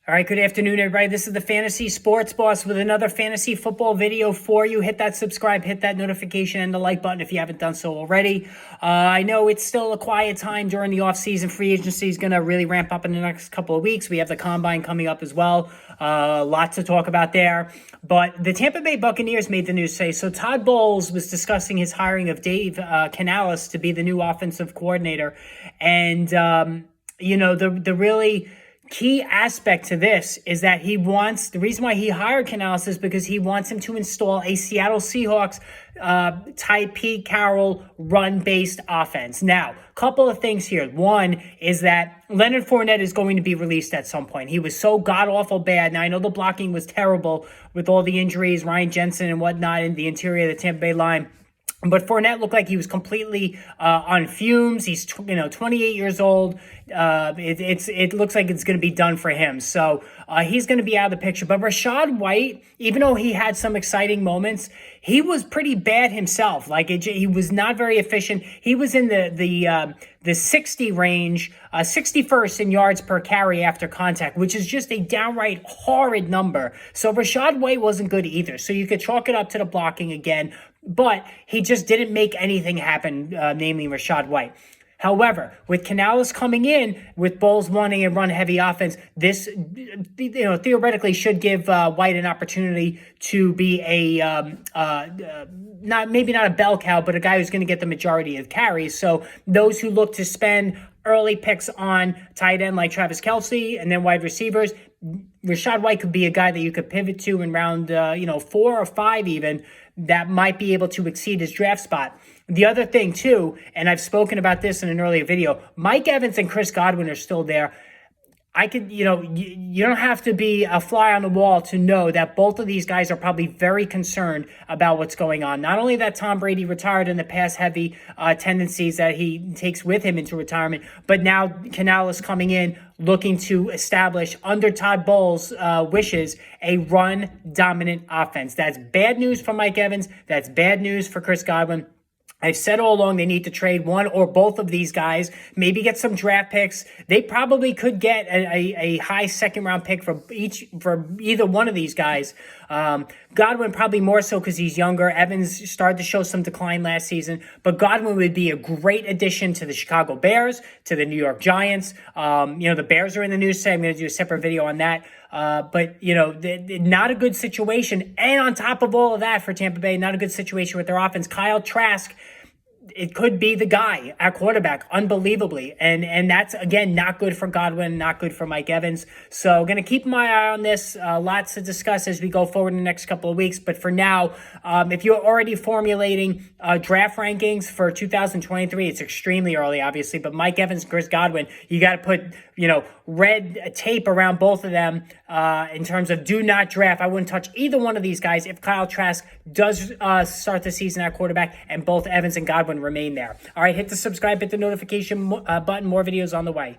All right, good afternoon, everybody. This is the Fantasy Sports Boss with another fantasy football video for you. Hit that subscribe, hit that notification, and the like button if you haven't done so already. I know it's still a quiet time during the offseason. Free agency is going to really ramp up in the next couple of weeks. We have the Combine coming up as well. Lots to talk about there. But the Tampa Bay Buccaneers made the news today. So Todd Bowles was discussing his hiring of Dave Canales to be the new offensive coordinator. And, the really key aspect to this is that the reason why he hired Canales is because he wants him to install a Seattle Seahawks type Pete Carroll run-based offense. Now, a couple of things here. One is that Leonard Fournette is going to be released at some point. He was so god-awful bad. Now, I know the blocking was terrible with all the injuries, Ryan Jensen and whatnot in the interior of the Tampa Bay line. But Fournette looked like he was completely on fumes. He's 28 years old. It looks like it's going to be done for him. So he's going to be out of the picture. But Rachaad White, even though he had some exciting moments, he was pretty bad himself. He was not very efficient. He was in the 60 range, 61st in yards per carry after contact, which is just a downright horrid number. So Rachaad White wasn't good either. So you could chalk it up to the blocking again. But he just didn't make anything happen, namely Rachaad White. However, with Canales coming in, with Bowles wanting a run-heavy offense, this theoretically should give White an opportunity to be maybe not a bell cow, but a guy who's going to get the majority of carries. So those who look to spend early picks on tight end like Travis Kelce and then wide receivers, Rachaad White could be a guy that you could pivot to in round 4 or 5 even, that might be able to exceed his draft spot. The other thing too, and I've spoken about this in an earlier video, Mike Evans and Chris Godwin are still there. You don't have to be a fly on the wall to know that both of these guys are probably very concerned about what's going on. Not only that Tom Brady retired in the pass-heavy tendencies that he takes with him into retirement, but now Canales coming in looking to establish, under Todd Bowles' wishes, a run-dominant offense. That's bad news for Mike Evans. That's bad news for Chris Godwin. I've said all along they need to trade one or both of these guys, maybe get some draft picks. They probably could get a high second-round pick for either one of these guys. Godwin probably more so because he's younger. Evans started to show some decline last season, but Godwin would be a great addition to the Chicago Bears, to the New York Giants. The Bears are in the news today. I'm going to do a separate video on that. But not a good situation. And on top of all of that for Tampa Bay, not a good situation with their offense. Kyle Trask, it could be the guy at quarterback, unbelievably. And that's, again, not good for Godwin, not good for Mike Evans. So going to keep my eye on this. Lots to discuss as we go forward in the next couple of weeks. But for now, if you're already formulating draft rankings for 2023, it's extremely early, obviously. But Mike Evans, Chris Godwin, you got to put, red tape around both of them in terms of do not draft. I wouldn't touch either one of these guys if Kyle Trask does start the season at quarterback and both Evans and Godwin remain there. All right, hit the subscribe, hit the notification button. More videos on the way.